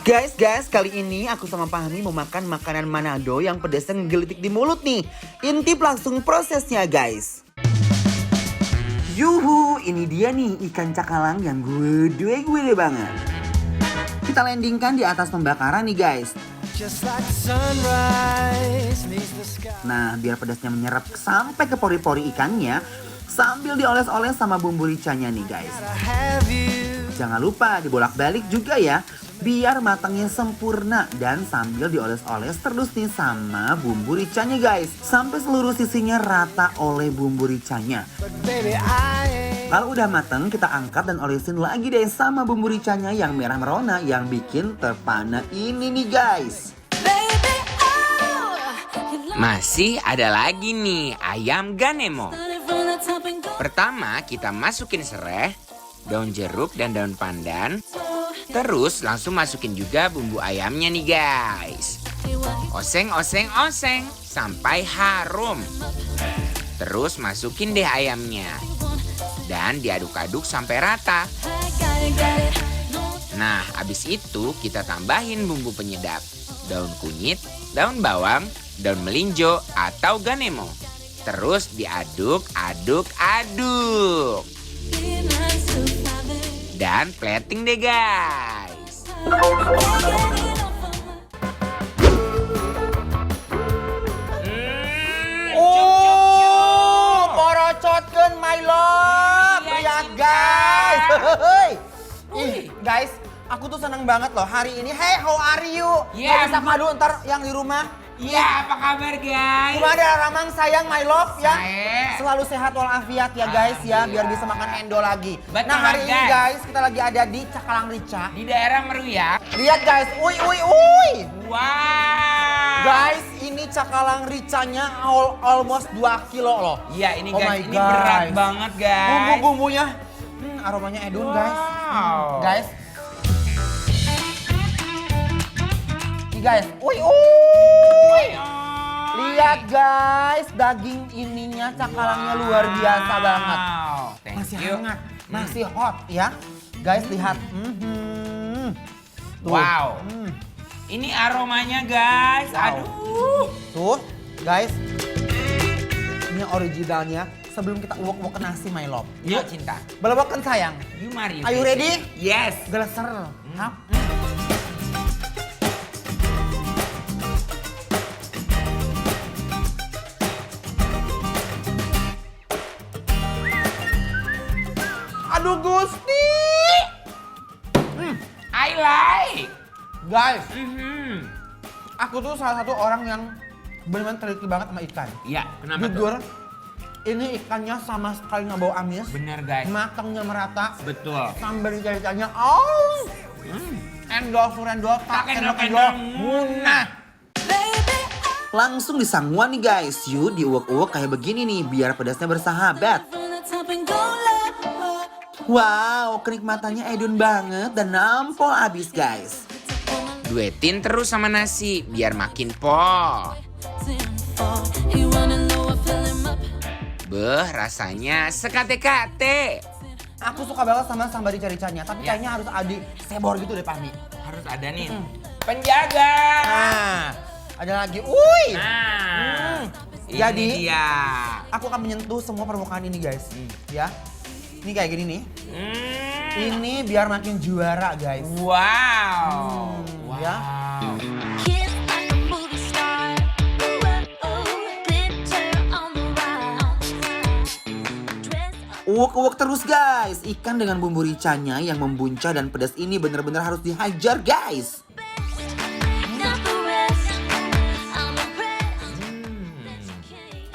Guys, kali ini aku sama Fahmi mau makan makanan Manado yang pedasnya ngegelitik di mulut nih. Intip langsung prosesnya guys. Yuhu, ini dia nih ikan cakalang yang gede banget. Kita landingkan di atas pembakaran nih guys. Nah, biar pedasnya menyerap sampai ke pori-pori ikannya, sambil dioles-oles sama bumbu ricanya nih guys. Jangan lupa dibolak-balik juga ya, biar matangnya sempurna dan sambil dioles-oles terus nih sama bumbu ricanya guys. Sampai seluruh sisinya rata oleh bumbu ricanya. Kalau udah mateng, kita angkat dan olesin lagi deh sama bumbu ricanya yang merah merona yang bikin terpana ini nih guys. Masih ada lagi nih ayam ganemo. Pertama kita masukin serai, daun jeruk dan daun pandan. Terus langsung masukin juga bumbu ayamnya nih guys. Oseng sampai harum. Terus masukin deh ayamnya. Dan diaduk-aduk sampai rata. Nah, habis itu kita tambahin bumbu penyedap. Daun kunyit, daun bawang, daun melinjo atau ganemo. Terus diaduk-aduk. Dan plating deh guys. Porocotkeun my love. Lihat guys. Guys, aku tuh seneng banget loh hari ini. Hey, how are you? Yeah, bisa madu ntar yang di rumah. Iya, apa kabar guys? Gimana ada Ramang sayang my love ya? Saya. Selalu sehat walafiat ya guys ya, biar bisa makan endo lagi. Betul, nah hari ini guys. guys kita lagi ada di Cakalang Rica. Di daerah Meruya. Lihat guys, uy. Wow. Guys, ini Cakalang Ricanya almost 2 kilo loh. Iya ini Oh guys, my ini God. berat banget guys. Bumbu-bumbunya, aromanya edun guys. Wow. Guys. Nih guys, uy. Lihat guys, daging ininya cakalangnya luar biasa banget. Thank Masih you. hangat, masih hot ya. Guys lihat. Tuh. Wow. Ini aromanya guys. Wow. Aduh. Tuh, guys. Ini originalnya sebelum kita uwek-uwek ke nasi my love. Yuk cinta. Belebakan sayang. You mari. Are you ready? Yes. Geleser. Hap. Aduh Gusti. I like. Guys, Aku aku tuh salah satu orang yang benar-benar teliti banget sama ikan. Iya, kenapa Jujur, tuh? ini ikannya sama sekali nggak bau amis. Bener guys. Matangnya merata. Betul. Sambal ikan-ikannya, oh. Endol, surendol, tak endol, munah. Langsung disangguan nih guys. Yuk diuwek-uwek kayak begini nih biar pedasnya bersahabat. Wow, kenikmatannya edun banget dan nampol abis guys. Duetin terus sama nasi biar makin po. Beh, rasanya sekate-kate. Aku suka banget sama sambal rica-ricanya, tapi Ya. kayaknya harus ada sebor gitu deh Fahmi. Harus ada nih. Penjaga. Nah, ada lagi. Uy. Nah. Ini Jadi, dia. aku akan menyentuh semua permukaan ini guys. Ya. Ini kayak gini nih. Ini biar makin juara guys. Wow. Ya. Uwek-uwek terus guys. Ikan dengan bumbu ricanya yang membuncah dan pedas ini bener-bener harus dihajar guys.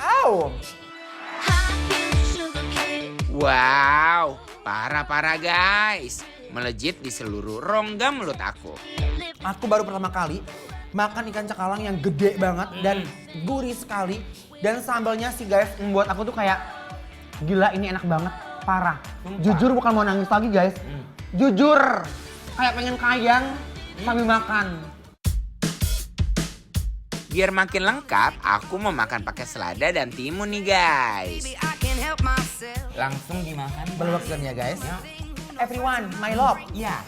Au. Wow, parah-parah guys. Melejit di seluruh rongga mulut aku. Aku baru pertama kali makan ikan cakalang yang gede banget dan gurih sekali. Dan sambalnya sih guys membuat aku tuh kayak gila ini enak banget, parah. Sumpah. Jujur bukan mau nangis lagi guys. Jujur, kayak pengen kayang sambil makan. Biar makin lengkap, aku mau makan pakai selada dan timun nih guys. Langsung dimakan. Belum ya guys. Everyone, my love. Ya.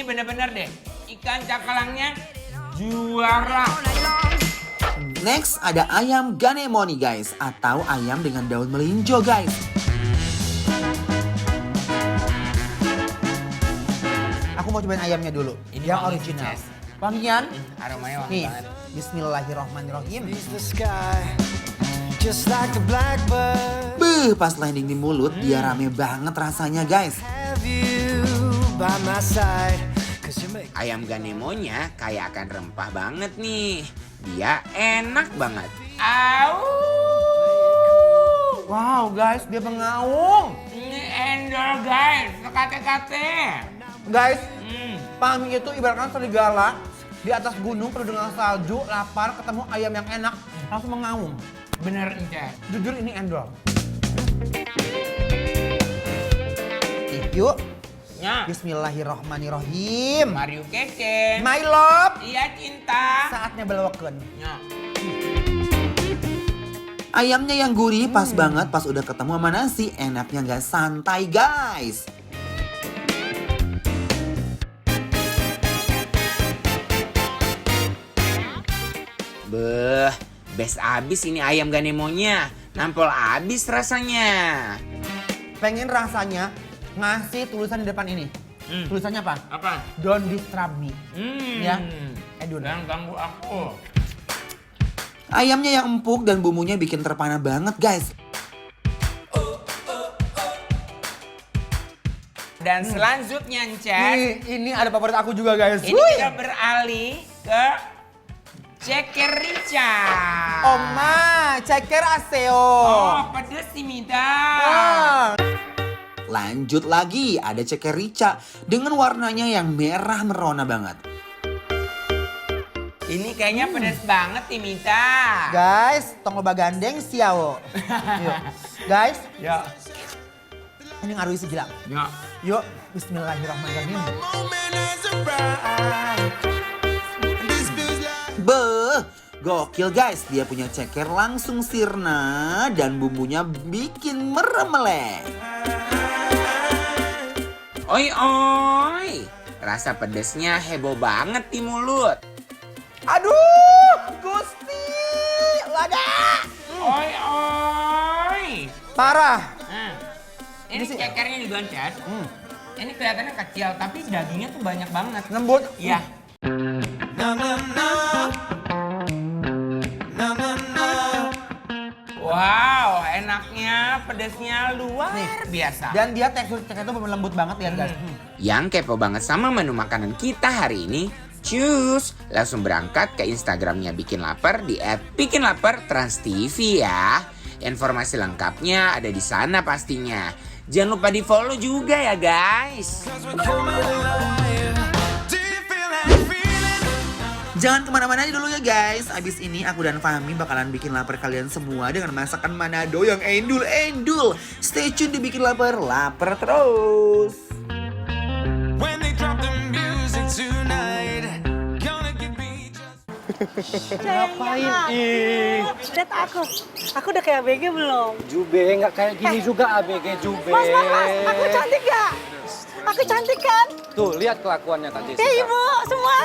Ini bener-bener deh, ikan cakalangnya juara. Next ada ayam ganemo nih guys, atau ayam dengan daun melinjo guys. Aku mau cobain ayamnya dulu, Ini yang wangi, original. Ces. Wangian? Aromanya wangi Nih, banget. bismillahirrahmanirrahim. The sky, just like a blackbird. Beuh, pas landing di mulut, dia rame banget rasanya guys. Have you by my side? 'Cause you make Ayam ganemonya kayak akan rempah banget nih. Dia enak banget. Au! Wow guys, dia mengaung. Ini endol guys, sekate-kate. Guys, Hmm. Pami itu ibaratkan serigala di atas gunung penuh dengan salju, lapar, ketemu ayam yang enak, langsung mengaung. Bener Ence. Jujur ini endol. Yuk, Ya, bismillahirrahmanirrahim. Mario Kece. My love, Iya cinta. saatnya belewakeun. Ya. Ayamnya yang gurih pas banget pas udah ketemu sama nasi, enaknya nggak santai guys. Beh, best abis ini ayam ganemonya. Nampol abis rasanya. Pengen rasanya ngasih tulisan di depan ini. Tulisannya apa? Apa? Don't disturb me. Ya. Edun. Jangan ganggu aku. Ayamnya yang empuk dan bumbunya bikin terpana banget guys. Dan selanjutnya, Ncet, Ini ada favorit aku juga guys. ini kita beralih ke ceker rica. Oma, ceker aseo. Oh, pedes sih, Mida. Lanjut lagi, ada ceker rica dengan warnanya yang merah merona banget. Ini kayaknya pedes banget nih, Mita. Guys, tong loba gandeng siao. Yuk. Guys, Ya. ini ngaruhi segila. Ya. Yuk, bismillahirrahmanirrahim. Beuh, gokil guys. Dia punya ceker langsung sirna dan bumbunya bikin meremelek. Oi, oi. Rasa pedesnya heboh banget di mulut. Aduh, Gusti, lada. Oi, oi. Parah. Ini Ini sih- cekernya juga, Ncet. Ini kelihatannya kecil, tapi dagingnya tuh banyak banget. Lembut. Iya. Wow, enaknya pedesnya luar biasa. Dan dia tekstur ceker itu bener lembut banget ya guys. Yang kepo banget sama menu makanan kita hari ini, cus, langsung berangkat ke Instagramnya Bikin Lapar di @bikinlapartransTV ya. Informasi lengkapnya ada di sana pastinya. Jangan lupa di follow juga ya guys. Jangan kemana-mana dulu ya guys. Abis ini aku dan Fahmi bakalan bikin lapar kalian semua dengan masakan Manado yang endul-endul. Stay tune di Bikin Lapar, lapar terus. when they drop the music tonight, gonna give me just. Ngapain ih? Lihat aku udah kayak ABG belum? Jube, nggak kayak gini juga ABG Jube. Mas, aku cantik gak? Aku cantik kan? Tuh, lihat kelakuannya tadi. Ya ibu, semua.